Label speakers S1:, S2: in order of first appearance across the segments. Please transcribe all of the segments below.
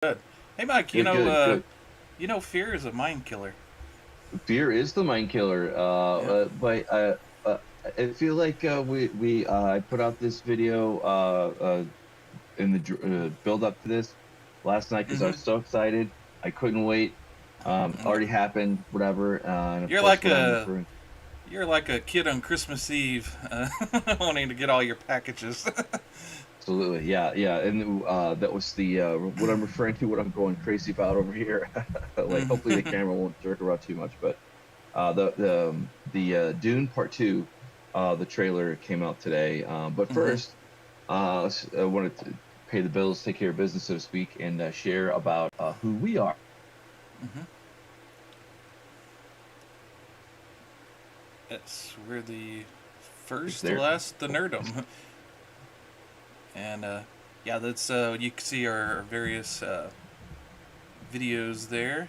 S1: Good. Hey, Mike.
S2: Good, good, good.
S1: Fear is a mind killer.
S2: Fear is the mind killer.
S1: Yeah.
S2: I feel like we I put out this video in the build up to this last night because I
S1: Mm-hmm.
S2: was so excited. I couldn't wait. Already happened, whatever. And of
S1: You're
S2: course,
S1: like
S2: what I'm
S1: a
S2: referring.
S1: you're like a kid on Christmas Eve, wanting to get all your packages.
S2: Absolutely, yeah, yeah, and that was the what I'm referring to. What I'm going crazy about over here. Like, hopefully the
S1: Mm-hmm.
S2: camera won't jerk around too much, but the Dune Part Two, the trailer came out today. But
S1: Mm-hmm.
S2: first, I wanted to pay the bills, take care of business, so to speak, and share about who we are.
S1: Mm-hmm. Yes, we're the
S2: Is
S1: first, the
S2: there?
S1: last, the nerdom, and yeah, that's you can see our various videos there.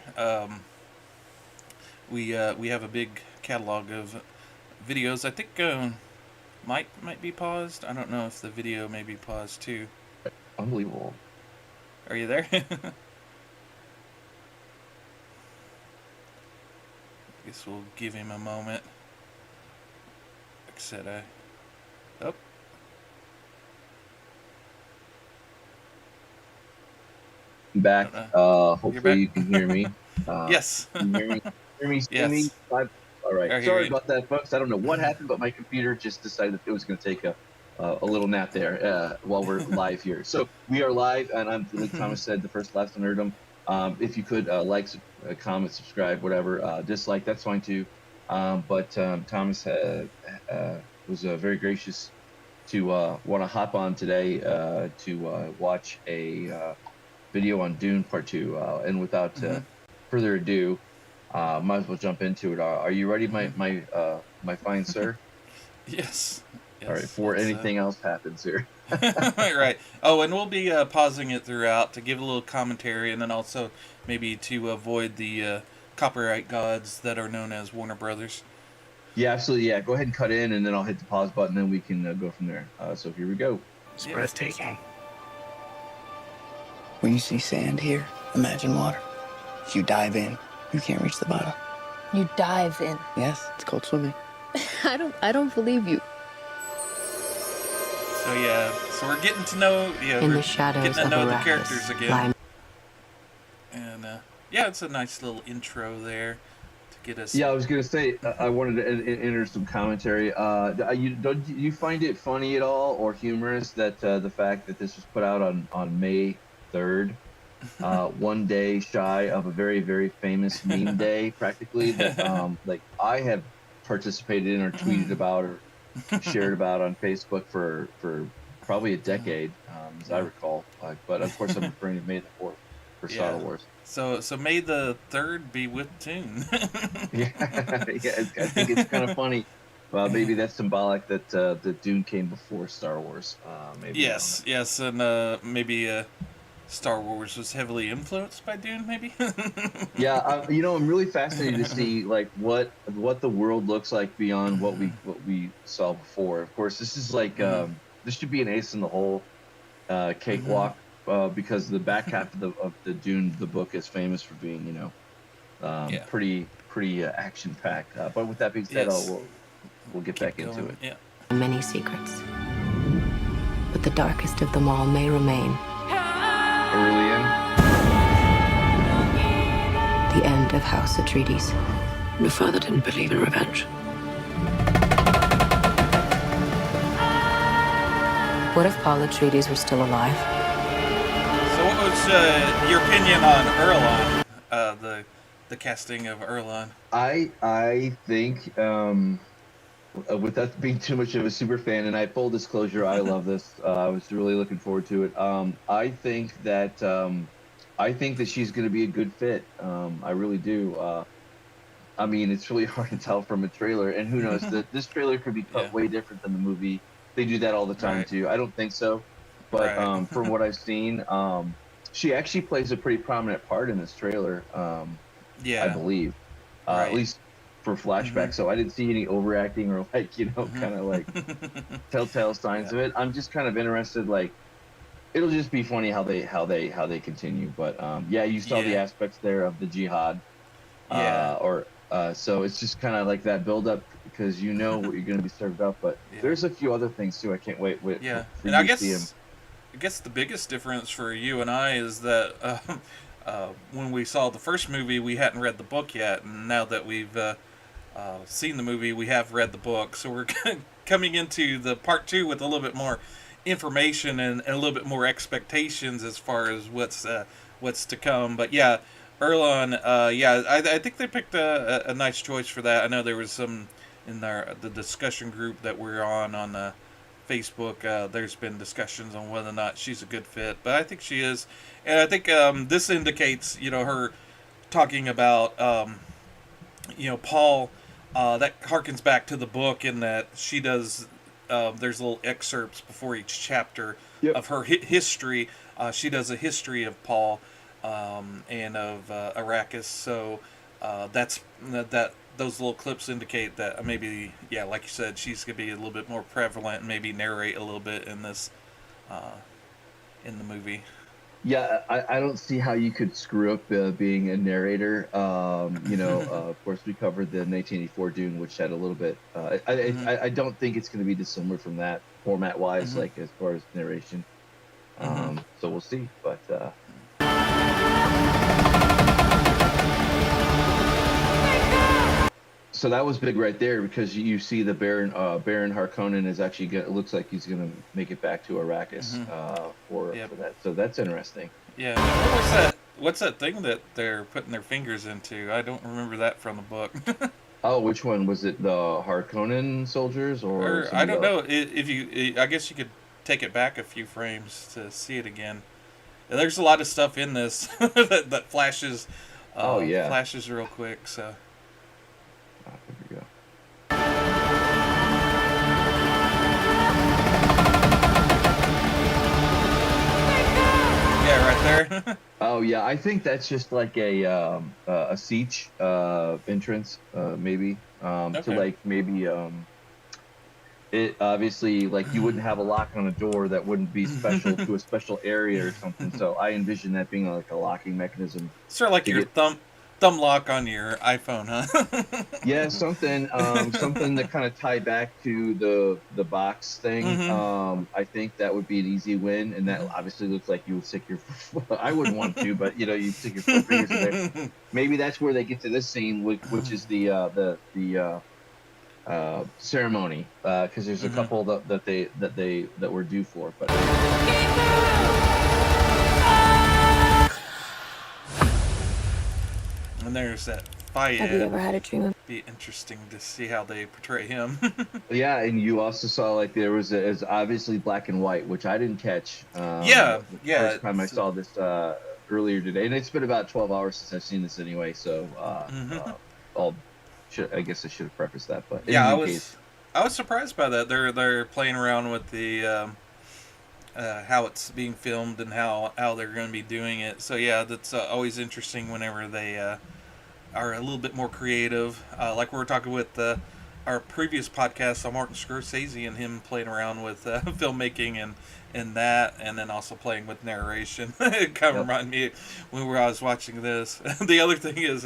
S1: We have a big catalog of videos. I think might be paused. I don't know if the video may be paused too.
S2: Unbelievable.
S1: Are you there? Guess we'll give him a moment. Like I said, oh,
S2: I'm
S1: I don't
S2: back.
S1: know. You're
S2: Hopefully
S1: back.
S2: you can hear me.
S1: Yes.
S2: Can you hear me? Hear me? See me?
S1: Yes.
S2: All right.
S1: I hear
S2: Sorry
S1: you.
S2: about that, folks. I don't know what happened, but my computer just decided that it was going to take a little nap there while we're live here. So we are live, and I'm, like Thomas said, the first last on Nerdum. If you could comment, subscribe, whatever, dislike, that's fine too. But Thomas was very gracious to want to hop on today to watch a video on Dune Part Two. And without
S1: Mm-hmm.
S2: further ado, might as well jump into it. Are you ready,
S1: Mm-hmm.
S2: my fine sir?
S1: Yes.
S2: All right,
S1: Yes.
S2: before
S1: Let's.
S2: anything else happens here.
S1: Right. Oh, and we'll be pausing it throughout to give a little commentary, and then also maybe to avoid the copyright gods that are known as Warner Brothers.
S2: Yeah, absolutely. Yeah, go ahead and cut in, and then I'll hit the pause button, and we can go from there. So here we go.
S3: It's
S1: Yeah.
S3: breathtaking. When you see sand here, imagine water. If you dive in, you can't reach the bottom.
S4: You dive in.
S3: Yes, it's called swimming.
S4: I don't believe you.
S1: So yeah. So we're getting to know. Yeah.
S5: In
S1: We're
S5: the shadows
S1: getting to
S5: of
S1: know the characters
S5: Arrakis
S1: again.
S5: lie.
S1: And yeah, it's a nice little intro there to get us.
S2: Yeah, I was gonna say I wanted to enter some commentary. Don't you find it funny at all or humorous that the fact that this was put out on May 3rd, one day shy of a very, very famous meme day, practically, that like I have participated in or tweeted about or shared about on Facebook for probably a decade, as I
S1: Yeah.
S2: recall. But of course, I'm referring to May 4th for Star
S1: Yeah.
S2: Wars.
S1: So may the third be with Tune.
S2: Yeah, yeah, I think it's kind of funny. Maybe that's symbolic that Dune came before Star Wars. Maybe I don't know.
S1: Yes, yes, and maybe Star Wars was heavily influenced by Dune, maybe.
S2: Yeah, I'm really fascinated to see like what the world looks like beyond what we saw before. Of course, this is like
S1: Hmm.
S2: this should be an ace in the hole
S1: Hmm.
S2: cakewalk because the back half of the Dune the book is famous for being
S1: Yeah.
S2: pretty action packed. But with that being said,
S1: Yes.
S2: we'll get
S1: Keep
S2: back into
S1: going.
S2: it.
S1: Yeah.
S5: Many secrets, but the darkest of them all may remain.
S2: Aurelian.
S5: The end of House Atreides.
S6: Your father didn't believe in revenge.
S5: What if Paul Atreides were still alive?
S1: So, what was your opinion on Erlon? The casting of Erlon.
S2: I think without being too much of a super fan, and I full disclosure, I love this. I was really looking forward to it. I think that she's going to be a good fit. I really do. I mean, it's really hard to tell from a trailer, and who knows? This trailer could be
S1: Yeah.
S2: cut way different than the movie. They do that all the time
S1: Right.
S2: too. I don't think so, but
S1: Right.
S2: from what I've seen, she actually plays a pretty prominent part in this trailer. I
S1: Yeah.
S2: believe, at
S1: Right.
S2: least for
S1: Hmm.
S2: flashbacks. So I didn't see any overacting or like
S1: Hmm.
S2: kind of like telltale signs
S1: Yeah.
S2: of it. I'm just kind of interested, like It'll just be funny how they continue. But yeah, you saw the
S1: Yeah.
S2: aspects there of the jihad,
S1: Yeah.
S2: so it's just kind of like that build up because you know what you're going to be served up. But
S1: Yeah.
S2: there's a few other things too. I can't wait
S1: Yeah.
S2: for
S1: And I
S2: you to see them.
S1: guess the biggest difference for you and I is that when we saw the first movie, we hadn't read the book yet, and now that we've seen the movie, we have read the book. So we're coming into the part two with a little bit more information and a little bit more expectations as far as what's to come. But yeah, Erlon, yeah, I think they picked a nice choice for that. I know there was some in the discussion group that we're on Facebook. There's been discussions on whether or not she's a good fit, but I think she is, and I think this indicates her talking about Paul. That harkens back to the book in that she does. There's little excerpts before each chapter
S2: Yep.
S1: of her history. She does a history of Paul and of Arrakis. So that those little clips indicate that maybe, yeah, like you said, she's gonna be a little bit more prevalent and maybe narrate a little bit in this uh, in the movie.
S2: Yeah, I don't see how you could screw up being a narrator. Of course, we covered the 1984 Dune, which had a little bit.
S1: Hmm.
S2: I don't think it's going to be dissimilar from that format wise,
S1: Hmm.
S2: like as far as narration.
S1: Hmm.
S2: So we'll see. But so that was big right there because you see the Baron Harkonnen is actually it looks like he's going to make it back to Arrakis
S1: Hmm. Yep.
S2: for that. So that's interesting.
S1: Yeah. What's that thing that they're putting their fingers into? I don't remember that from the book.
S2: Oh, which one was it? The Harkonnen soldiers or
S1: Or I
S2: somebody
S1: don't
S2: else?
S1: know if you. I guess you could take it back a few frames to see it again. There's a lot of stuff in this that flashes,
S2: Oh yeah.
S1: flashes real quick. So
S2: Here we go.
S1: yeah, right there.
S2: Oh yeah, I think that's just like a siege entrance, maybe to
S1: Okay.
S2: like maybe it obviously like you wouldn't have a lock on a door that wouldn't be special to a special area or something. So I envision that being like a locking mechanism
S1: Sort of like
S2: to
S1: your
S2: get
S1: thumb lock on your iPhone, huh?
S2: yeah something that kind of tied back to the box thing.
S1: Mm-hmm.
S2: I think that would be an easy win, and that obviously looks like you would stick your I wouldn't want to, but you stick your 4 fingers in there.
S1: Mm-hmm.
S2: Maybe that's where they get to this scene, which is the ceremony, because there's a
S1: Mm-hmm.
S2: couple that were due for. But
S1: And there's that
S5: Have you
S1: Fayed.
S5: ever had a dream of
S1: Be interesting to see how they portray him.
S2: yeah, and you also saw like there was it's obviously black and white, which I didn't catch
S1: Yeah,
S2: the
S1: yeah.
S2: first time I saw this earlier today, and it's been about 12 hours since I've seen this anyway. So
S1: Mhm.
S2: I'll I guess I should have prefaced that, but in
S1: Yeah, I
S2: any case.
S1: was I was surprised by that. They're playing around with the how it's being filmed and how they're going to be doing it. So yeah, that's always interesting whenever they are a little bit more creative. Like we were talking with our previous podcast on Martin Scorsese and him playing around with filmmaking and that, and then also playing with narration. It kind of
S2: Yep.
S1: reminded me when I was watching this. The other thing is,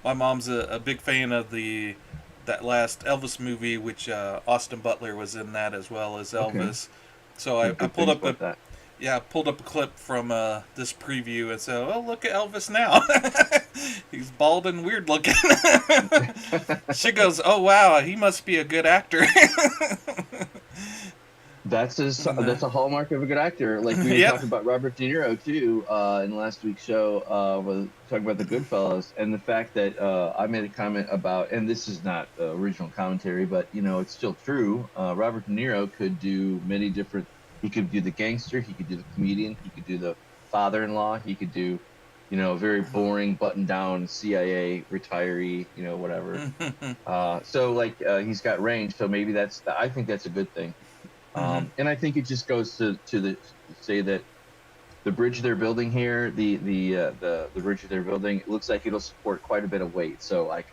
S1: my mom's a big fan of that last Elvis movie, which Austin Butler was in that as well as
S2: Okay.
S1: Elvis. So I
S2: Heard good
S1: pulled
S2: things
S1: up a
S2: about that.
S1: yeah, I pulled up a clip from this preview and said, "Oh, look at Elvis now. He's bald and weird looking." She goes, "Oh wow, he must be a good actor." And,
S2: That's a hallmark of a good actor. Like we were
S1: yep.
S2: talking about Robert De Niro too in last week's show. Was talking about the Goodfellas and the fact that I made a comment about, and this is not original commentary, but it's still true. Robert De Niro could do many different. He could do the gangster. He could do the comedian. He could do the father-in-law. He could do, a very boring button-down CIA retiree. Whatever. So like he's got range. So maybe I think that's a good thing. And I think it just goes to say that the bridge they're building here, the bridge they're building, it looks like it'll support quite a bit of weight. So like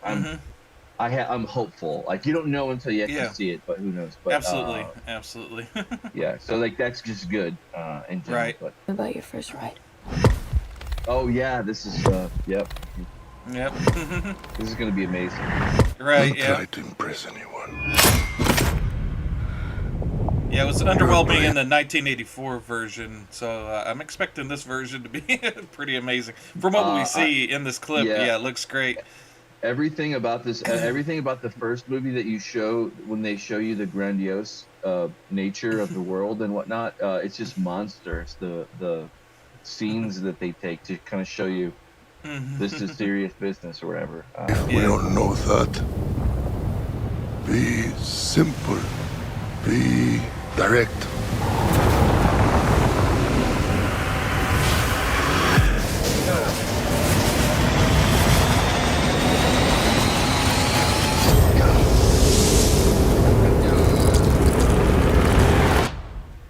S2: I'm hopeful. Like you don't know until you actually
S1: Yeah,
S2: see it, but who knows? But
S1: absolutely, absolutely.
S2: yeah. So like that's just good in general.
S1: Right.
S2: But
S5: What about your first ride?
S2: oh yeah, this is yep.
S1: Yep.
S2: This is gonna be amazing.
S1: Right.
S7: Don't
S1: Yeah.
S7: try to impress anyone.
S1: Yeah, it was underwhelming in the 1984 version, so I'm expecting this version to be pretty amazing. From what we see in this clip,
S2: Yeah.
S1: yeah, it looks great.
S2: Everything about this, everything about the first movie that you show when they show you the grandiose nature of the world and whatnot, it's just monsters. The scenes that they take to kind of show you this is serious business or whatever.
S7: We
S1: Yeah.
S7: don't know that. Be simple. Be direct.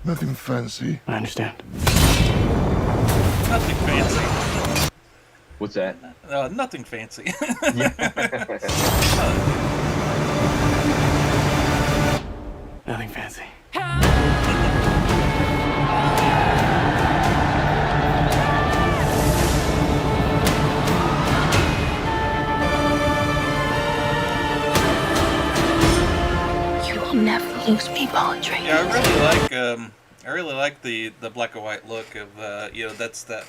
S7: Nothing fancy.
S3: I understand.
S1: Nothing fancy.
S2: What's that?
S1: Nothing fancy.
S3: Nothing fancy.
S4: You will never lose me, Andre.
S1: Yeah, I really like the black and white look of that's the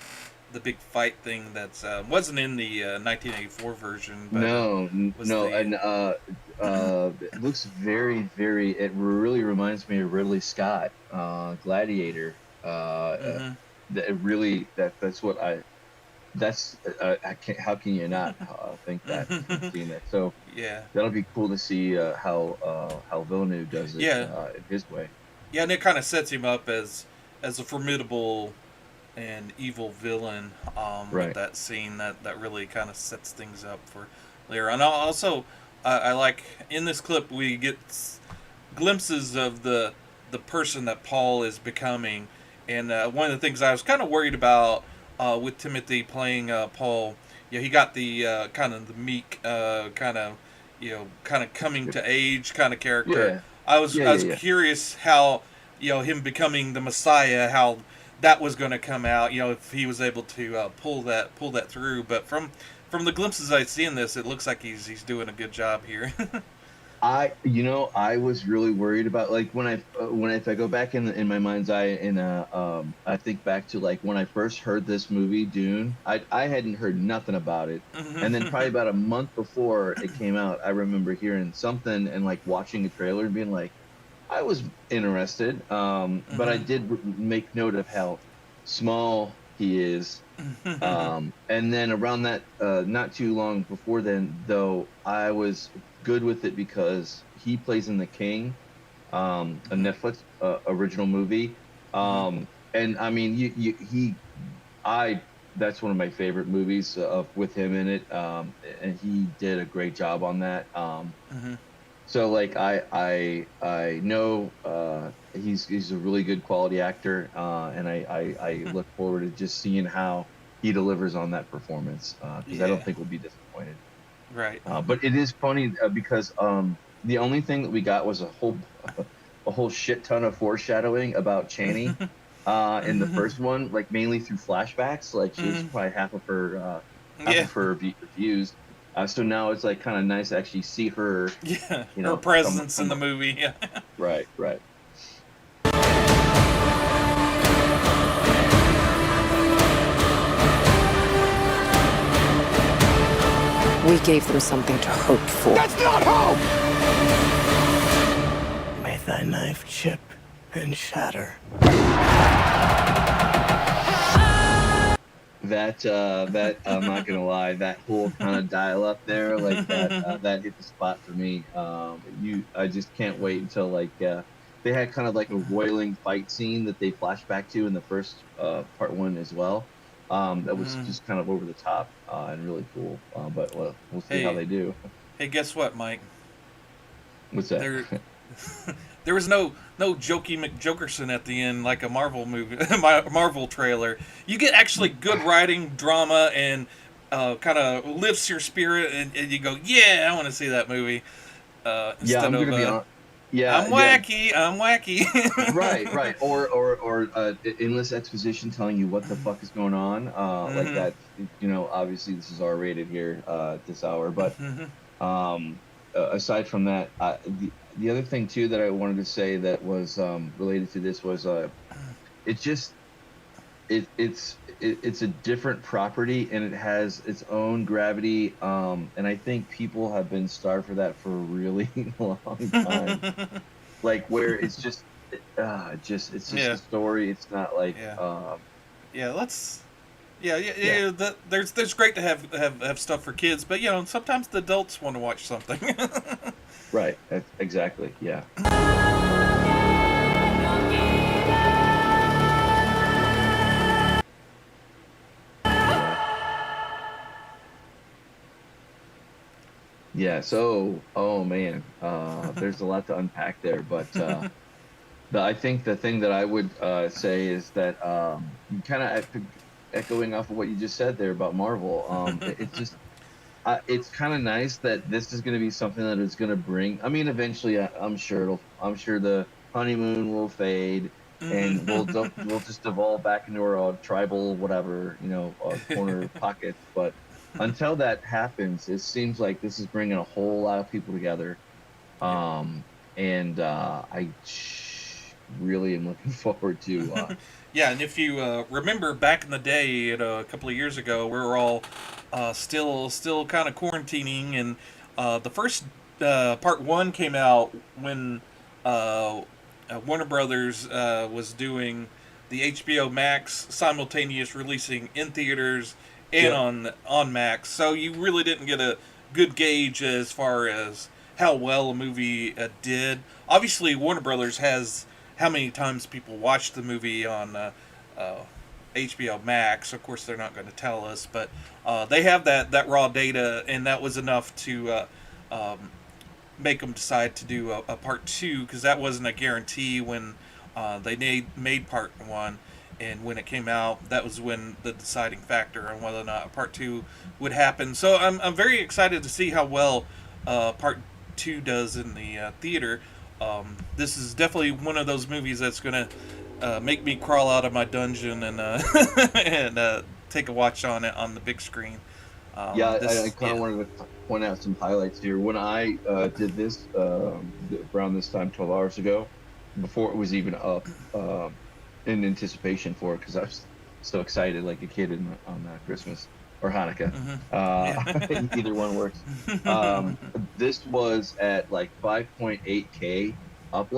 S1: big fight thing that's wasn't in the 1984 version. But
S2: No, and it looks very, very. It really reminds me of Ridley Scott, Gladiator. That it really that's what I can't. How can you not think that seeing that? So
S1: yeah,
S2: that'll be cool to see how Villeneuve does it in his way.
S1: yeah, and it kind of sets him up as a formidable and evil villain
S2: Right.
S1: with that scene that really kind of sets things up for later. And also, I like in this clip we get glimpses of the person that Paul is becoming, and one of the things I was kind of worried about with Timothy playing Paul, he got the kind of the meek kind of coming to age kind of character.
S2: Yeah.
S1: I was
S2: Yeah.
S1: curious how him becoming the Messiah, how that was going to come out, if he was able to pull that through. But from the glimpses I see in this, it looks like he's doing a good job here.
S2: I was really worried about like if I go back in my mind's eye and I think back to like when I first heard this movie Dune, I hadn't heard nothing about it, and then probably about a month before it came out, I remember hearing something and like watching a trailer and being like, I was interested, but I did make note of how small he is. And then around that, not too long before then, though, I was good with it because he plays in The King, a Netflix original movie. And I mean, that's one of my favorite movies with him in it. And he did a great job on that. So like I know he's a really good quality actor, and I look forward to just seeing how he delivers on that performance because I don't think we'll be disappointed.
S1: Right.
S2: But it is funny because the only thing that we got was a whole shit ton of foreshadowing about Chani in the first one, like mainly through flashbacks. Like she was probably half of her views. So now it's like kind of nice to actually see her.
S1: Yeah, her presence in the movie. Yeah.
S2: Right.
S5: We gave them something to hope for.
S3: That's not hope! May thy knife chip and shatter.
S2: That I'm not gonna lie, that whole kind of dial up there, like that hit the spot for me. I just can't wait until like they had kind of like a roiling fight scene that they flashed back to in the first part one as well. That was just kind of over the top and really cool. But we'll see how they do.
S1: Hey, guess what, Mike?
S2: What's that?
S1: There was no jokey McJokerson at the end like a Marvel movie, Marvel trailer. You get actually good writing, drama, and kind of lifts your spirit, and you go, yeah, I want to see that movie.
S2: Yeah,
S1: Instead
S2: I'm
S1: of
S2: gonna be on.
S1: I'm
S2: Yeah, yeah,
S1: wacky, I'm wacky.
S2: right, right. Or endless exposition telling you what the fuck is going on. Like
S1: Hmm.
S2: that. Obviously this is R-rated here at this hour, but um, aside from that, the other thing too that I wanted to say that was related to this was it just it's a different property and it has its own gravity. And I think people have been starved for that for a really long time. Like where it's just
S1: Yeah,
S2: a story. It's not like
S1: yeah, yeah. Let's. Yeah, yeah,
S2: yeah,
S1: yeah. There's great to have stuff for kids, but sometimes the adults want to watch something.
S2: right. Exactly. Yeah. Yeah. Yeah. So, oh man, there's a lot to unpack there, but I think the thing that I would say is that kind of echoing off of what you just said there about Marvel. It's just it's kind of nice that this is going to be something that is going to bring. I mean, eventually, I'm sure I'm sure the honeymoon will fade, and we'll just devolve back into our tribal whatever, corner pockets. But until that happens, it seems like this is bringing a whole lot of people together.
S1: Yeah.
S2: Um, and really am looking forward to.
S1: Yeah, and if you remember back in the day, a couple of years ago, we were all still kind of quarantining, and the first part one came out when uh, Warner Brothers was doing the HBO Max simultaneous releasing in theaters and
S2: Yep.
S1: on Max, so you really didn't get a good gauge as far as how well a movie did. Obviously, Warner Brothers has how many times people watch the movie on uh, HBO Max. Of course, they're not going to tell us, but they have that raw data, and that was enough to make them decide to do a part two because that wasn't a guarantee when they made part one. And when it came out, that was when the deciding factor on whether or not a part two would happen. So I'm very excited to see how well part two does in the theater. This is definitely one of those movies that's going to make me crawl out of my dungeon and and take a watch on it on the big screen.
S2: Yeah, I
S1: This,
S2: kind of
S1: yeah.
S2: wanted to point out some highlights here. When I did this around this time, 12 hours ago, before it was even up, in anticipation for it, because I was so excited, like a kid on Christmas or Hanukkah.
S1: Hmm.
S2: Either one works. Um, this was at like 5.8K up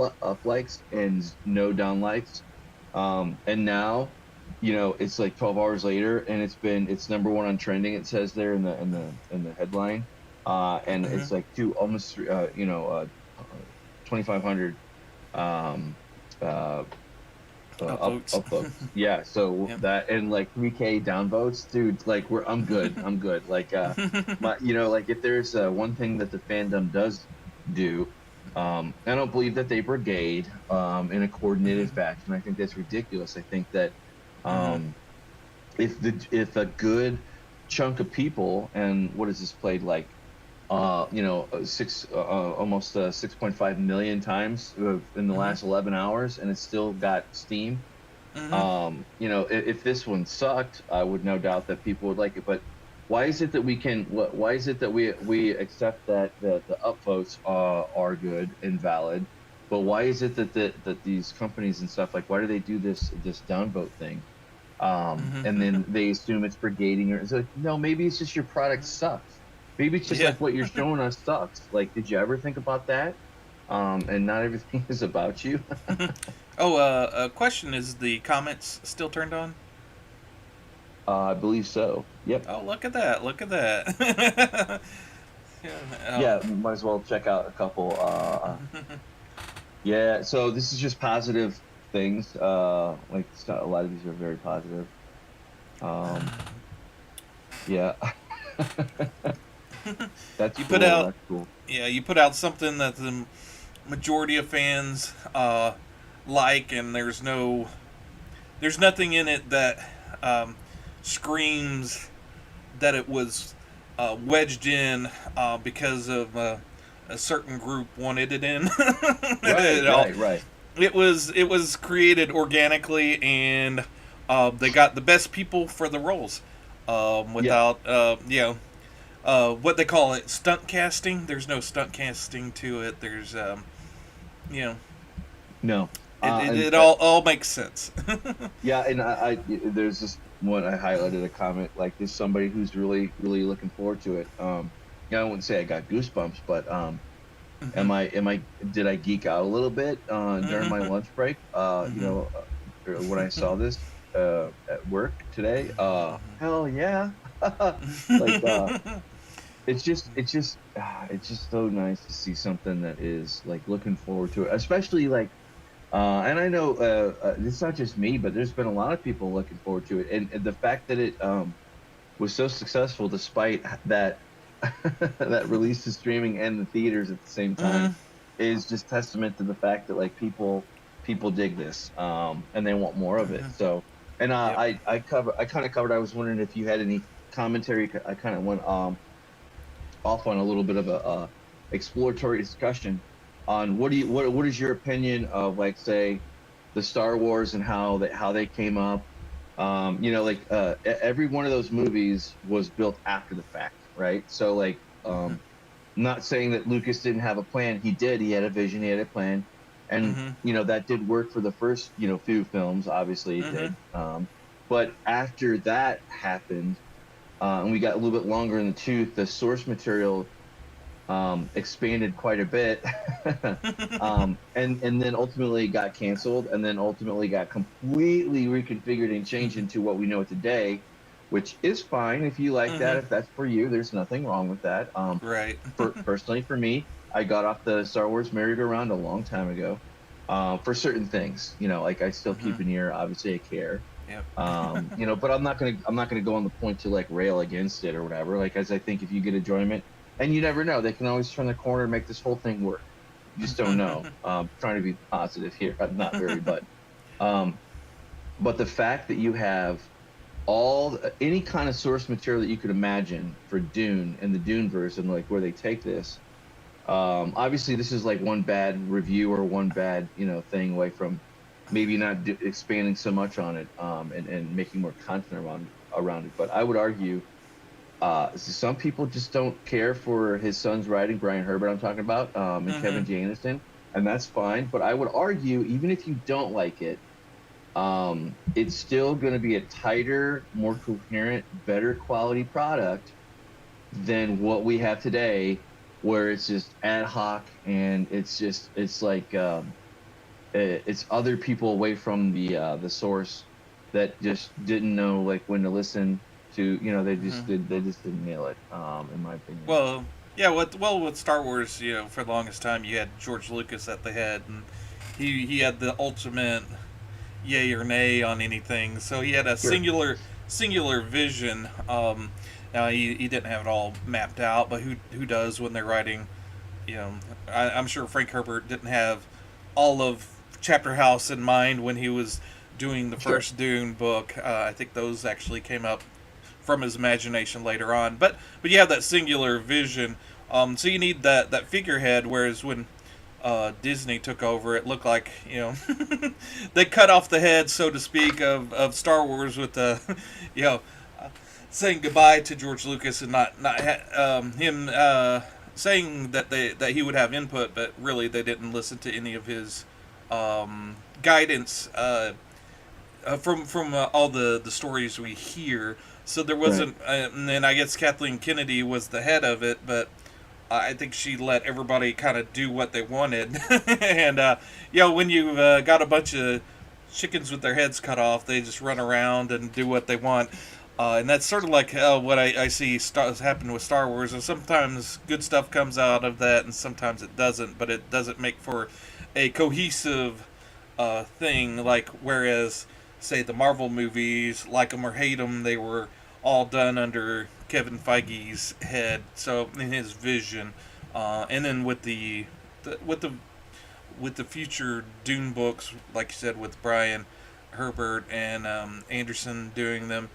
S2: likes and no down likes. And now it's like 12 hours later and it's number one on trending, it says there in the headline. And
S1: Hmm.
S2: it's like two almost 2500 um uh
S1: Upvotes.
S2: upvotes. Yeah, so
S1: Yep.
S2: that and like 3K downvotes, dude. Like I'm good. Like like if there's one thing that the fandom does do, I don't believe that they brigade in a coordinated
S1: Hmm.
S2: fashion. I think that's ridiculous. I think that
S1: Hmm.
S2: um if a good chunk of people, and what is this played like six almost 6.5 million times in the
S1: Hmm.
S2: last 11 hours, and it's still got steam.
S1: Hmm.
S2: If this one sucked, I would no doubt that people would like it. But why is it that why is it that we accept that the upvotes are good and valid, but why is it that these companies and stuff, like, why do they do this downvote thing? And then they assume it's brigading, or it's like, no, maybe it's just your product sucks. Maybe it's just
S1: Yeah.
S2: like what you're showing us sucks. Like, did you ever think about that? And not everything is about you.
S1: Oh, a question: is the comments still turned on?
S2: I believe so. Yep.
S1: Oh, look at that! Look at that! Yeah,
S2: Yeah, might as well check out a couple. Yeah, so this is just positive things. Like, a lot of these are very positive. Um, yeah. That's
S1: you put
S2: cool.
S1: out
S2: That's cool.
S1: you put out something that the majority of fans like, and there's nothing in it that um, screams that it was wedged in because of a certain group wanted it in.
S2: Right, right.
S1: It was created organically, and they got the best people for the roles.
S2: Yeah.
S1: Without what they call it, stunt casting. There's no stunt casting to it. There's you know
S2: No.
S1: it, it,
S2: And
S1: it all makes sense.
S2: yeah, and there's this one I highlighted a comment like there's somebody who's really really looking forward to it. Yeah, I wouldn't say I got goosebumps, but am I did I geek out a little bit during my lunch break? When I saw this at work today. Hell yeah. Like it's just so nice to see something that is like looking forward to it, especially like and I know it's not just me, but there's been a lot of people looking forward to it, and the fact that it was so successful despite that that release to streaming and the theaters at the same time is just testament to the fact that like people dig this and they want more of it. So and
S1: Yep.
S2: I kind of covered. I was wondering if you had any commentary. I kind of went off on a little bit of a exploratory discussion on what is your opinion of like say the Star Wars and how they came up. Like every one of those movies was built after the fact, right? So like not saying that Lucas didn't have a plan. He did. He had a vision. He had a plan, and that did work for the first few films. Obviously, it did. But after that happened, and we got a little bit longer in the tooth, the source material expanded quite a bit, and then ultimately got canceled, and then ultimately got completely reconfigured and changed into what we know today, which is fine if you like that. If that's for you, there's nothing wrong with that.
S1: Right.
S2: Personally, for me, I got off the Star Wars merry-go-round a long time ago. For certain things, like I still keep an ear. Obviously, I care.
S1: Yep.
S2: But I'm not gonna go on the point to like rail against it or whatever. Like, as I think if you get enjoyment, and you never know, they can always turn the corner and make this whole thing work. You just don't know. Trying to be positive here, I'm not very, but the fact that you have any kind of source material that you could imagine for Dune and the Dune verse and like where they take this. Obviously, this is like one bad review or one bad thing away from maybe not expanding so much on it and making more content around it. But I would argue some people just don't care for his son's writing, Brian Herbert I'm talking about, and Kevin J. Anderson, and that's fine. But I would argue even if you don't like it, it's still going to be a tighter, more coherent, better quality product than what we have today, where it's just ad hoc and it's like it's other people away from the source that just didn't know like when to listen to. They just didn't nail it. In my opinion.
S1: Well, yeah. With Star Wars, for the longest time, you had George Lucas at the head, and he had the ultimate yay or nay on anything. So he had a singular vision. Now he didn't have it all mapped out, but who does when they're writing? I'm sure Frank Herbert didn't have all of Chapter House in mind when he was doing the first Dune book. I think those actually came up from his imagination later on. But you have that singular vision. So you need that figurehead. Whereas when Disney took over, it looked like they cut off the head, so to speak, of Star Wars with the saying goodbye to George Lucas and not him saying that he would have input, but really they didn't listen to any of his guidance from all the stories we hear. So there wasn't, and then I guess Kathleen Kennedy was the head of it, but I think she let everybody kind of do what they wanted. And when you've got a bunch of chickens with their heads cut off, they just run around and do what they want. And that's sort of like what I see happen with Star Wars. And sometimes good stuff comes out of that, and sometimes it doesn't. But it doesn't make for a cohesive thing. Like whereas, say, the Marvel movies, like them or hate them, they were all done under Kevin Feige's head. So in his vision, and then with the future Dune books, like you said, with Brian Herbert and Anderson doing them.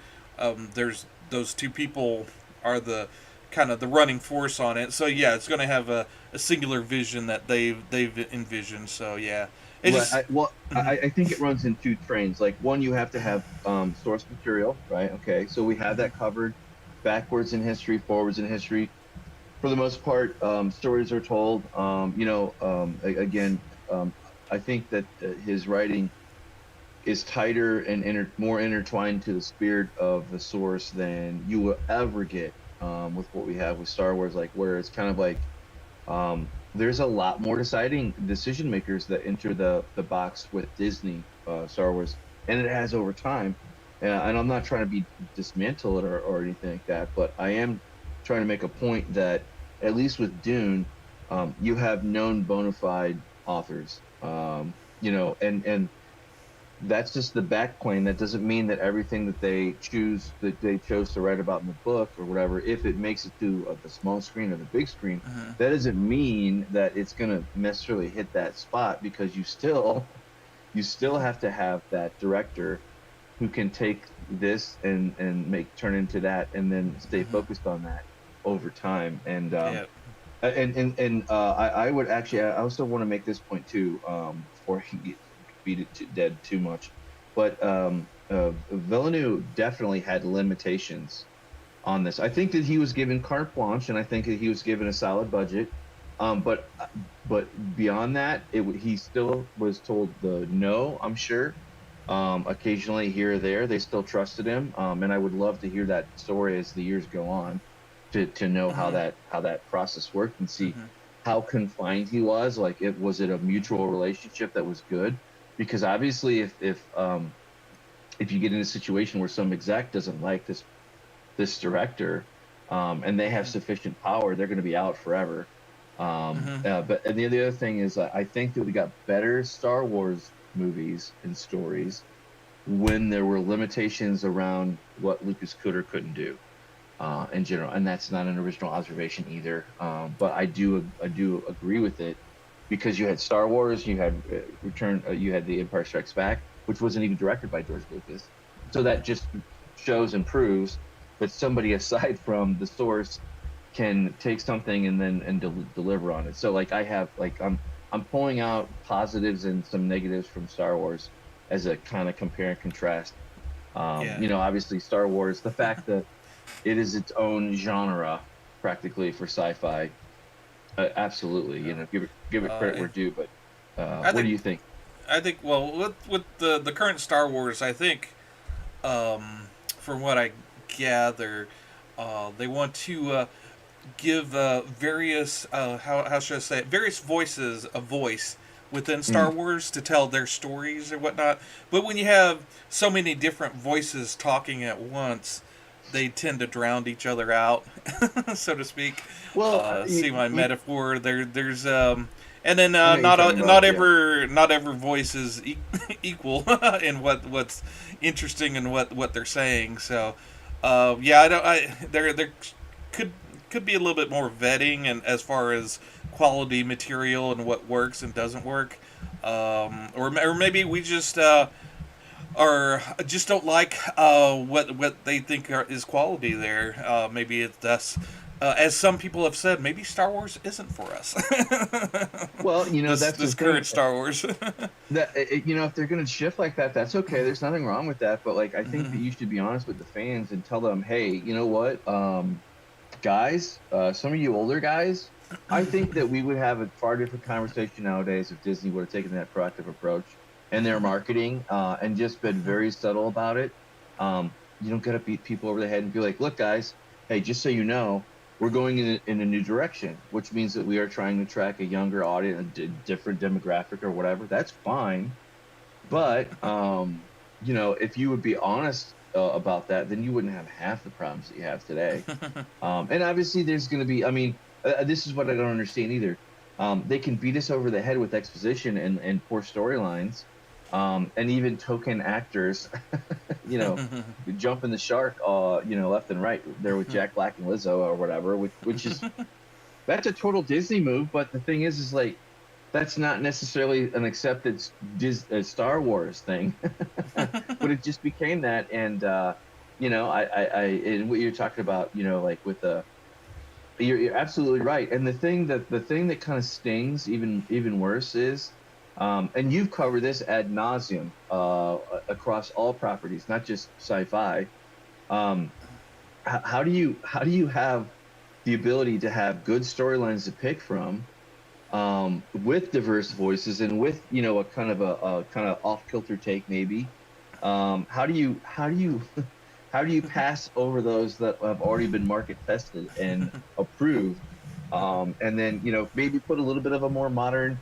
S1: There's those two people are the kind of the running force on it. So yeah, it's going to have a singular vision that they've envisioned. So yeah, it
S2: Right.
S1: just
S2: I think it runs in two trains. Like one, you have to have source material, right? Okay, so we have that covered backwards in history, forwards in history. For the most part, stories are told. Again, um, I think that his writing is tighter and more intertwined to the spirit of the source than you will ever get with what we have with Star Wars. Like where it's kind of like there's a lot more deciding decision makers that enter the box with Disney Star Wars, and it has over time. And I'm not trying to be dismantle it or anything like that, but I am trying to make a point that at least with Dune, you have known bona fide authors, and that's just the backplane. That doesn't mean that everything that they chose to write about in the book or whatever, if it makes it to the small screen or the big screen, that doesn't mean that it's going to necessarily hit that spot, because you still have to have that director who can take this and turn into that, and then stay focused on that over time. And
S1: yeah.
S2: I would actually, I also want to make this point too, before he beat it to dead too much, but Villeneuve definitely had limitations on this. I think that he was given carte blanche, and I think that he was given a solid budget, but beyond that, he still was told the no, I'm sure. Occasionally here or there, they still trusted him, and I would love to hear that story as the years go on, to know how that process worked, and see how confined he was. Like, was it a mutual relationship that was good? Because obviously, if you get in a situation where some exec doesn't like this director, and they have sufficient power, they're going to be out forever. But and the other thing is, I think that we got better Star Wars movies and stories when there were limitations around what Lucas could or couldn't do in general, and that's not an original observation either. But I do agree with it, because you had Star Wars, you had you had The Empire Strikes Back, which wasn't even directed by George Lucas. So that just shows and proves that somebody aside from the source can take something and deliver on it. So like I'm pulling out positives and some negatives from Star Wars as a kind of compare and contrast. Obviously Star Wars, the fact that it is its own genre practically for sci-fi. Absolutely, give it credit where due. But what do you think?
S1: I think, well, with the current Star Wars, I think, from what I gather, they want to give various how should I say it? Various voices a voice within Star Wars to tell their stories or whatnot. But when you have so many different voices talking at once, they tend to drown each other out, so to speak.
S2: Well,
S1: see my metaphor? There's and then
S2: not
S1: every voice is equal in what's interesting and what they're saying. So there could be a little bit more vetting, and as far as quality material and what works and doesn't work, or maybe we just or just don't like what they think is quality there. Maybe it's thus, as some people have said, maybe Star Wars isn't for us.
S2: Well,
S1: that's this current Star Wars.
S2: If they're going to shift like that, that's okay. There's nothing wrong with that. But like, I think that you should be honest with the fans and tell them, hey, you know what, guys, some of you older guys, I think that we would have a far different conversation nowadays if Disney would have taken that proactive approach in their marketing, and just been very subtle about it. You don't got to beat people over the head and be like, look, guys, hey, just so you know, we're going in a new direction, which means that we are trying to track a younger audience, a different demographic or whatever. That's fine. But, if you would be honest about that, then you wouldn't have half the problems that you have today. And obviously there's going to be, this is what I don't understand either. They can beat us over the head with exposition and poor storylines. And even token actors, jumping the shark, left and right there with Jack Black and Lizzo or whatever, which is, that's a total Disney move. But the thing is like, that's not necessarily an accepted Star Wars thing, but it just became that. And and what you're talking about, like with the, you're absolutely right. And the thing that kind of stings even worse is, and you've covered this ad nauseum across all properties, not just sci-fi. Um, how do you have the ability to have good storylines to pick from, with diverse voices and with a kind of a kind of off kilter take maybe. How do you how do you pass over those that have already been market tested and approved, and then maybe put a little bit of a more modern,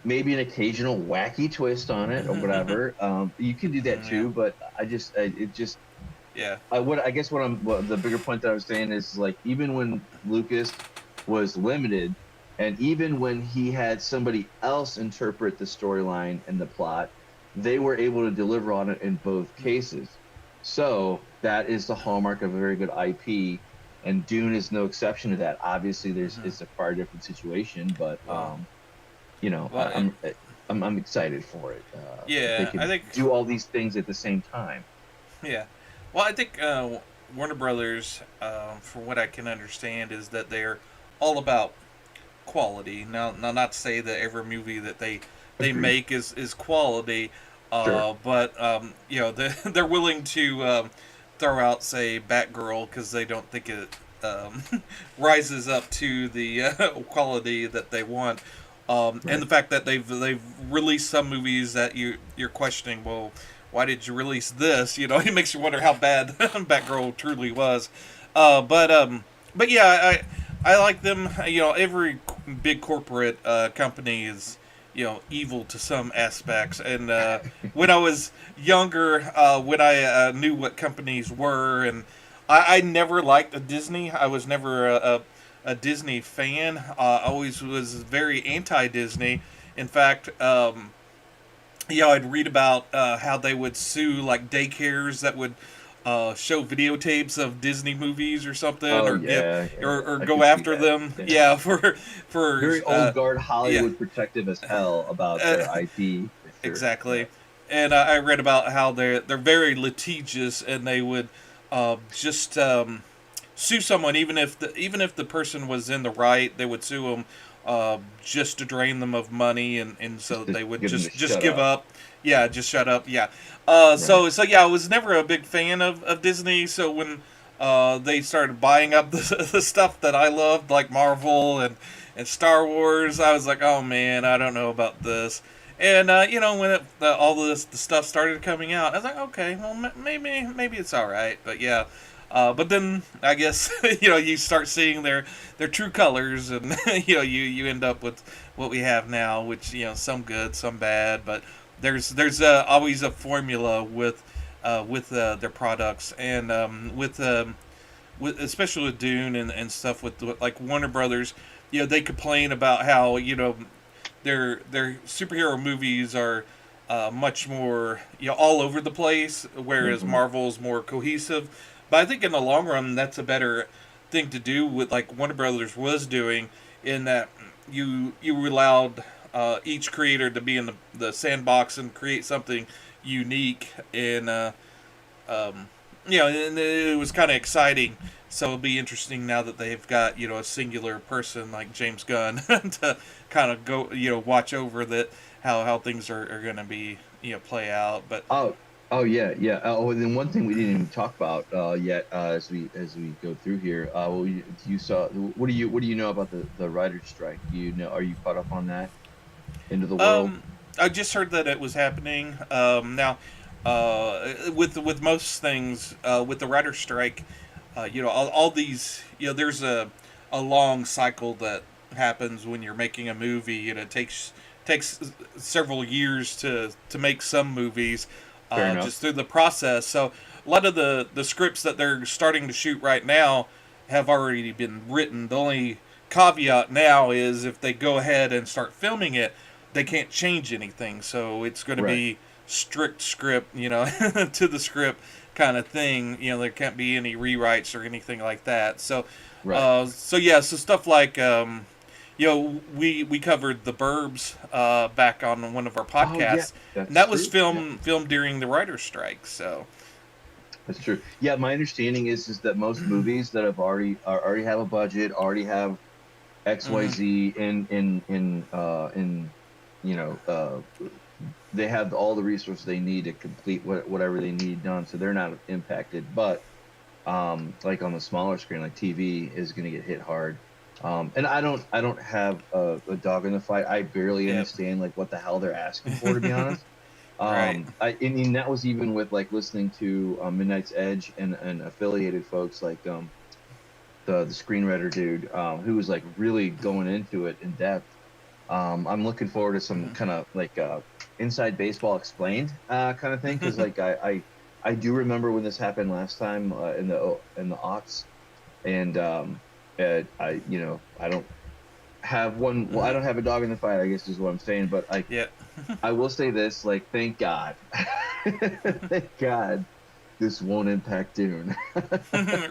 S2: maybe an occasional wacky twist on it or whatever. You can do that
S1: Yeah.
S2: too, but it just
S1: Yeah.
S2: I guess what the bigger point that I was saying is, like, even when Lucas was limited, and even when he had somebody else interpret the storyline and the plot, they were able to deliver on it in both cases. So that is the hallmark of a very good IP, and Dune is no exception to that. Obviously,
S1: Hmm.
S2: it's a far different situation, but
S1: Well, well,
S2: I'm excited for it. That they
S1: yeah. I
S2: can
S1: think.
S2: do all these things at the same time.
S1: Yeah. Well, I think Warner Brothers, from what I can understand, is that they're all about quality. Now, not to say that every movie that they
S2: Agreed.
S1: make is quality,
S2: Sure.
S1: but they're willing to throw out, say, Batgirl because they don't think it rises up to the quality that they want. And
S2: Right.
S1: the fact that they've released some movies that you're questioning, well, why did you release this? It makes you wonder how bad Batgirl truly was. But yeah, I like them. Every big corporate company is evil to some aspects. And when I was younger, when I knew what companies were, and I never liked a Disney. I was never a Disney fan. I always was very anti Disney. In fact, I'd read about how they would sue like daycares that would show videotapes of Disney movies or something,
S2: Oh
S1: or give
S2: yeah, yeah.
S1: or
S2: I
S1: go
S2: could see
S1: after
S2: that.
S1: them.
S2: Yeah.
S1: Yeah, for
S2: Very old guard
S1: yeah,
S2: Hollywood protective as hell about
S1: uh,
S2: their IP for sure. Yeah.
S1: exactly. And I read about how they're very litigious, and they would just sue someone even if the person was in the right. They would sue them just to drain them of money, and so
S2: Just to
S1: they would
S2: get them to
S1: just
S2: shut
S1: give
S2: up.
S1: up. Yeah, just shut up. Yeah.
S2: Right.
S1: So yeah, I was never a big fan of Disney. So when they started buying up the stuff that I loved, like Marvel and Star Wars, I was like, oh man, I don't know about this. And when all the stuff started coming out, I was like, okay, well, maybe it's all right. But yeah, but then I guess you start seeing their true colors, and you end up with what we have now, which some good, some bad, but there's always a formula with their products, and with especially with Dune and stuff with like Warner Brothers. They complain about how their superhero movies are much more all over the place, whereas
S2: Hmm.
S1: Marvel's more cohesive. But I think in the long run, that's a better thing to do with like Warner Brothers was doing, in that you allowed each creator to be in the sandbox and create something unique, and um, and it was kind of exciting. So it'll be interesting now that they've got a singular person like James Gunn to kind of go watch over that, how things are going to be play out. But
S2: Oh, oh yeah, yeah. Oh, and then one thing we didn't even talk about yet, as we go through here. Well, you saw. What do you know about the writer's strike? Do you know? Are you caught up on that? Into the world?
S1: um, I just heard that it was happening. Now, with most things, with the writer strike, all these, there's a long cycle that happens when you're making a movie, and it takes several years to make some movies,
S2: Fair enough.
S1: just through the process. So a lot of the scripts that they're starting to shoot right now have already been written. The only caveat now is if they go ahead and start filming it, they can't change anything. So it's going to
S2: Right.
S1: be strict script, to the script kind of thing. There can't be any rewrites or anything like that. So,
S2: Right.
S1: so stuff like, we covered the Burbs back on one of our
S2: Oh yeah,
S1: podcasts, and
S2: that's
S1: that was
S2: true. Yeah.
S1: filmed during the writer's strike. So,
S2: That's true. Yeah, my understanding is that most movies that have already have a budget, already have
S1: Hmm.
S2: XYZ in you know they have all the resources they need to complete whatever they need done, so they're not impacted. But like on the smaller screen, like TV is going to get hit hard. And I don't have a dog in the fight. I barely
S1: Yep.
S2: understand like what the hell they're asking for, to be honest.
S1: Right.
S2: I mean that was even with like listening to Midnight's Edge and affiliated folks like the screenwriter dude who was like really going into it in depth. I'm looking forward to some
S1: Hmm.
S2: kind of like inside baseball explained kind of thing because like I do remember when this happened last time in the aughts and I I don't have one. Well, I
S1: Hmm.
S2: don't have a dog in the fight, I guess is what I'm saying. But
S1: Yeah.
S2: I will say this, like, thank God, thank God, this won't impact Dune.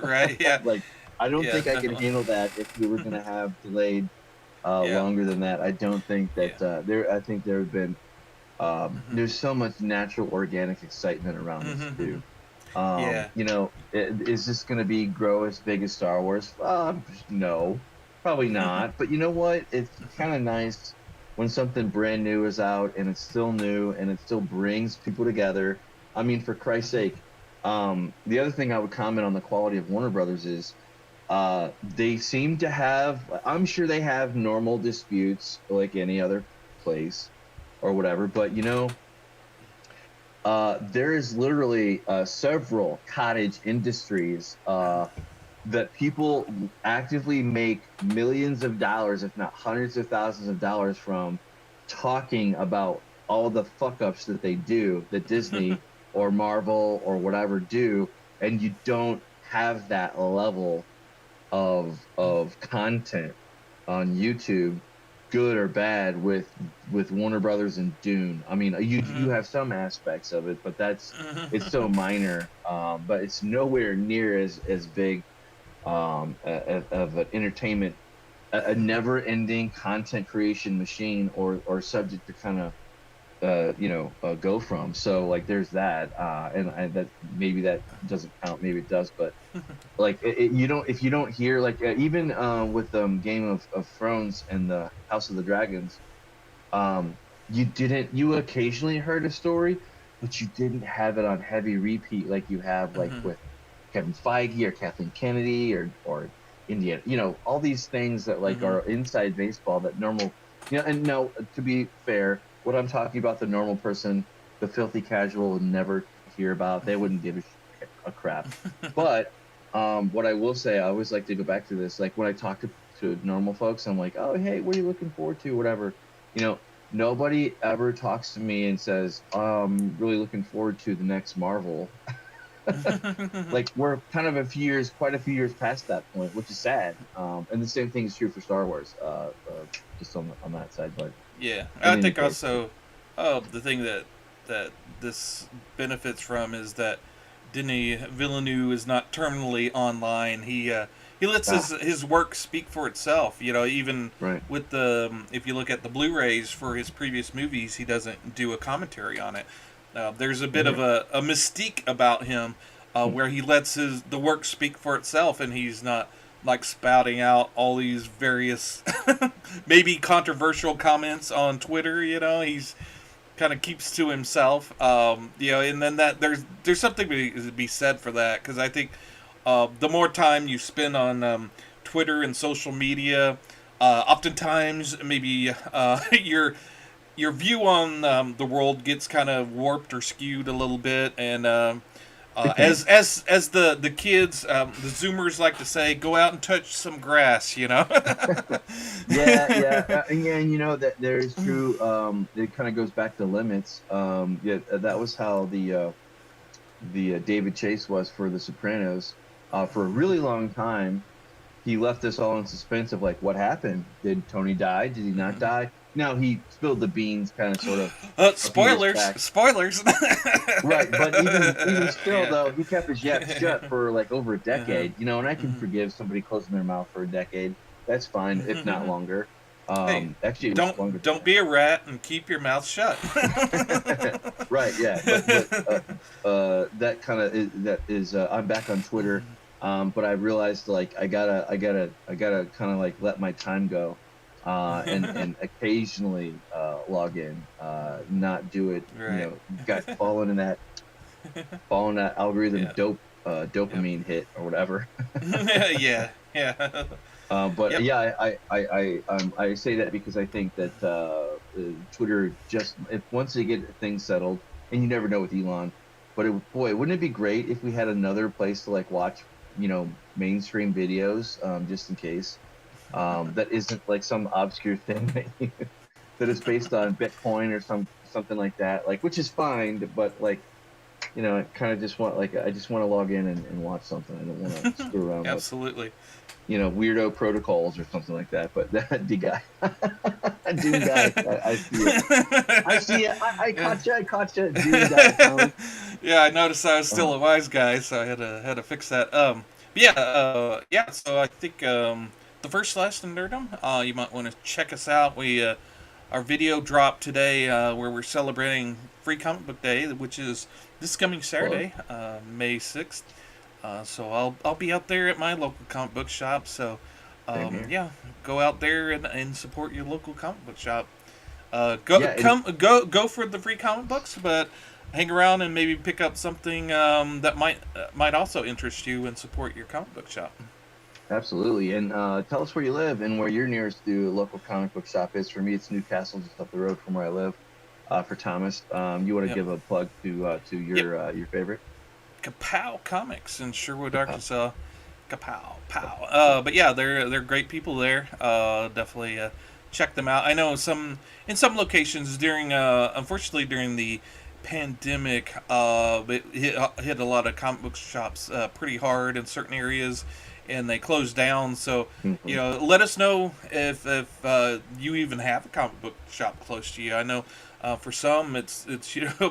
S1: Right. Yeah.
S2: Like, I don't
S1: Yeah.
S2: think I can
S1: Definitely.
S2: handle that if we were gonna have delayed
S1: Yeah.
S2: longer than that. I don't think
S1: Yeah.
S2: that there. I think there have been
S1: Hmm.
S2: there's so much natural organic excitement around this
S1: Hmm.
S2: too.
S1: Yeah.
S2: Is this going to be grow as big as Star Wars? No, probably not. But you know what? It's kind of nice when something brand new is out and it's still new and it still brings people together. I mean, for Christ's
S1: Hmm.
S2: sake. The other thing I would comment on the quality of Warner Brothers is they seem to have, I'm sure they have normal disputes like any other place or whatever, but there is literally several cottage industries that people actively make millions of dollars, if not hundreds of thousands of dollars, from talking about all the fuck ups that they do, that Disney or Marvel or whatever do, and you don't have that level of content on YouTube, good or bad, with Warner Brothers and Dune. I mean, you
S1: Hmm.
S2: have some aspects of it, but it's so
S1: Hmm.
S2: minor. But it's nowhere near as big of an entertainment, a never-ending content creation machine or subject to kind of go from. So like there's that, and that maybe that doesn't count, maybe it does, but like you don't if you don't hear like even with Game of Thrones and the House of the Dragons, um you occasionally heard a story, but you didn't have it on heavy repeat like you have like
S1: Hmm.
S2: with Kevin Feige or Kathleen Kennedy or India, all these things that like
S1: Hmm.
S2: are inside baseball that normal, and no, to be fair, what I'm talking about, the normal person, the filthy casual would never hear about. They wouldn't give a crap. But what I will say, I always like to go back to this. Like when I talk to normal folks, I'm like, oh, hey, what are you looking forward to? Whatever. You know, nobody ever talks to me and says, really looking forward to the next Marvel. Like we're kind of quite a few years past that point, which is sad. And the same thing is true for Star Wars, just on that side. But
S1: Yeah,
S2: in
S1: I
S2: any
S1: think
S2: case,
S1: also the thing that this benefits from is that Denis Villeneuve is not terminally online. He lets
S2: ah,
S1: his work speak for itself. You know, even
S2: right.
S1: with the if you look at the Blu-rays for his previous movies, he doesn't do a commentary on it. There's a bit of
S2: Mhm.
S1: a mystique about him where he lets the work speak for itself, and he's not like spouting out all these various maybe controversial comments on Twitter. You know, he's kind of keeps to himself. And then that there's something to be said for that because I think the more time you spend on Twitter and social media, oftentimes maybe your view on the world gets kind of warped or skewed a little bit, and
S2: It can.
S1: as the kids, the Zoomers like to say, go out and touch some grass. You know.
S2: Yeah, yeah, yeah, and that there is true. It kind of goes back to limits. Yeah, that was how the David Chase was for The Sopranos. For a really long time, he left us all in suspense of like what happened. Did Tony die? Did he not die? No, he spilled the beans, kind of, sort of, a few years
S1: Spoilers,
S2: back.
S1: spoilers.
S2: Right, but even still,
S1: Yeah.
S2: though, he kept his yap shut for like over a
S1: Uh-huh.
S2: decade. And I can forgive somebody closing their mouth for a decade. That's fine, if not longer.
S1: Hey,
S2: Actually, it was longer.
S1: don't be a rat and keep your mouth shut.
S2: Right, yeah, but that kind of that is I'm back on Twitter, but I realized like I gotta kind of like let my time go, and occasionally log in, not do it,
S1: Right.
S2: got fallen in that algorithm
S1: Yeah. Yep.
S2: dopamine hit or whatever.
S1: Yeah. Yeah.
S2: But
S1: Yep.
S2: yeah, I say that because I think that Twitter just if once they get things settled, and you never know with Elon, but boy, wouldn't it be great if we had another place to like watch, mainstream videos, just in case, that isn't like some obscure thing that is based on Bitcoin or something like that, like which is fine, but like I kind of just want like I just want to log in and watch something. I don't want to screw around with
S1: Absolutely.
S2: weirdo protocols or something like that. But that D guy, Dune guy, I see it. I see it. I
S1: Yeah.
S2: caught you. I caught you. Dune guy, Tony.
S1: Yeah, I noticed I was still
S2: Oh,
S1: a wise guy, so I had to fix that. But yeah, yeah. So I think the first lesson nerdum. You might want to check us out. Our video dropped today, where we're celebrating Free Comic Book Day, which is this coming
S2: plug.
S1: Saturday, May 6th. So I'll be out there at my local comic book shop. So
S2: Same here.
S1: yeah, go out there and support your local comic book shop.
S2: Yeah, and
S1: Go for the free comic books, but hang around and maybe pick up something that might also interest you and support your comic book shop.
S2: absolutely. And tell us where you live and where your nearest to local comic book shop is. For me, it's Newcastle, just up the road from where I live. For Thomas, you want to
S1: Yep.
S2: give a plug to
S1: Yep.
S2: your favorite?
S1: Kapow Comics in Sherwood,
S2: Kapow.
S1: Arkansas. Kapow, pow. But yeah, they're great people there. Definitely check them out. I know in some locations during unfortunately during the pandemic, it hit a lot of comic book shops pretty hard in certain areas, and they closed down. So
S2: Mhm.
S1: let us know if you even have a comic book shop close to you. I know. For some, it's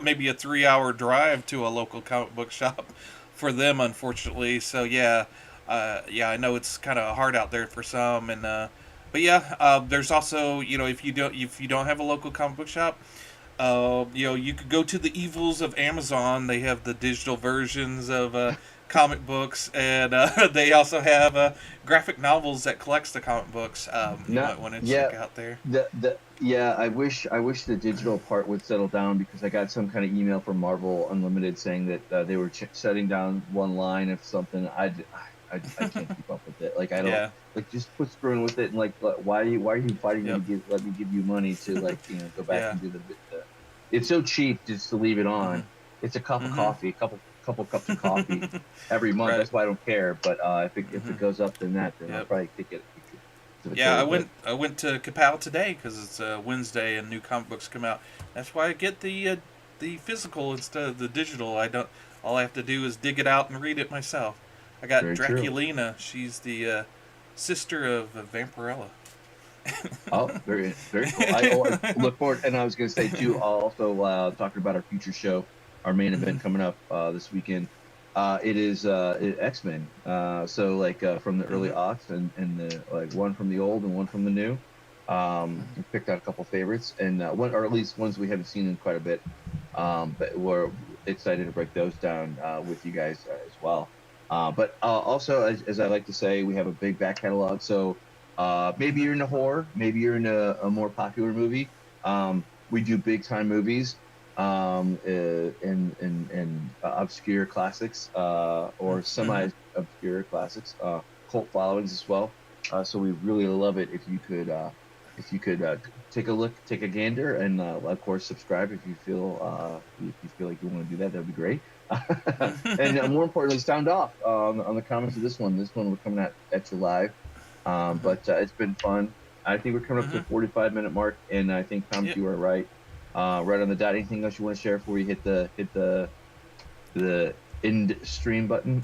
S1: maybe a 3 hour drive to a local comic book shop for them, unfortunately. So yeah, yeah, I know it's kind of hard out there for some, and but yeah, there's also if you don't have a local comic book shop, you could go to the evils of Amazon. They have the digital versions of comic books, and they also have graphic novels that collects the comic books. You
S2: Not
S1: might want to
S2: yeah.
S1: check out there.
S2: The yeah, I wish the digital part would settle down because I got some kind of email from Marvel Unlimited saying that they were shutting down one line of something. I can't keep up with it. Like I don't
S1: Yeah.
S2: like just quit screwing with it and like why are you fighting me to
S1: Yep.
S2: let me give you money to like go back
S1: Yeah.
S2: and do the it's so cheap just to leave it on.
S1: Mhm.
S2: It's a cup of
S1: Mhm.
S2: coffee, couple cups of coffee every month.
S1: Right.
S2: That's why I don't care. But if it
S1: Mhm.
S2: goes up than that, then I'll
S1: Yep.
S2: probably kick it to the
S1: Yeah,
S2: curb. But
S1: I went to Kapow today because it's Wednesday and new comic books come out. That's why I get the physical instead of the digital. I don't. All I have to do is dig it out and read it myself. I got
S2: very true.
S1: Draculina. She's the sister of Vampirella.
S2: Oh, very cool. I look forward, and I was going to say too. Also, talking about our future show, our main event coming up this weekend. It is X-Men. So like from the early
S1: Mhm.
S2: aughts and the like one from the old and one from the new. We picked out a couple favorites and one or at least ones we haven't seen in quite a bit. But we're excited to break those down with you guys as well. But also, as I like to say, we have a big back catalog. So maybe
S1: Mhm.
S2: you're into horror, maybe you're in a more popular movie. We do big time movies, and obscure classics, or
S1: Mhm.
S2: semi obscure classics, cult followings as well. So we really love it if you could take a look, take a gander, and of course subscribe if you feel like you want to do that. That'd be great. And more importantly, sound off on the comments of this one. This one we're coming at you live. But it's been fun. I think we're coming up to the
S1: Mhm.
S2: 45-minute mark, and I think Thomas,
S1: Yep.
S2: you are right, right on the dot. Anything else you want to share before you hit the end stream button?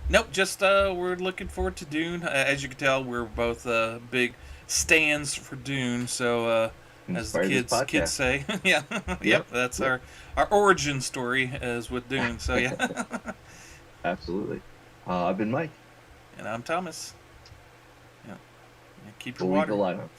S1: Nope. Just we're looking forward to Dune. As you can tell, we're both big stands for Dune. So as the
S2: Inspired this
S1: kids
S2: podcast.
S1: say, yeah, yep.
S2: Yep,
S1: That's
S2: yep,
S1: our origin story as with Dune. So yeah.
S2: absolutely. I've been Mike.
S1: And I'm Thomas. Yeah. Keep your
S2: We'll leave the
S1: water.
S2: light on for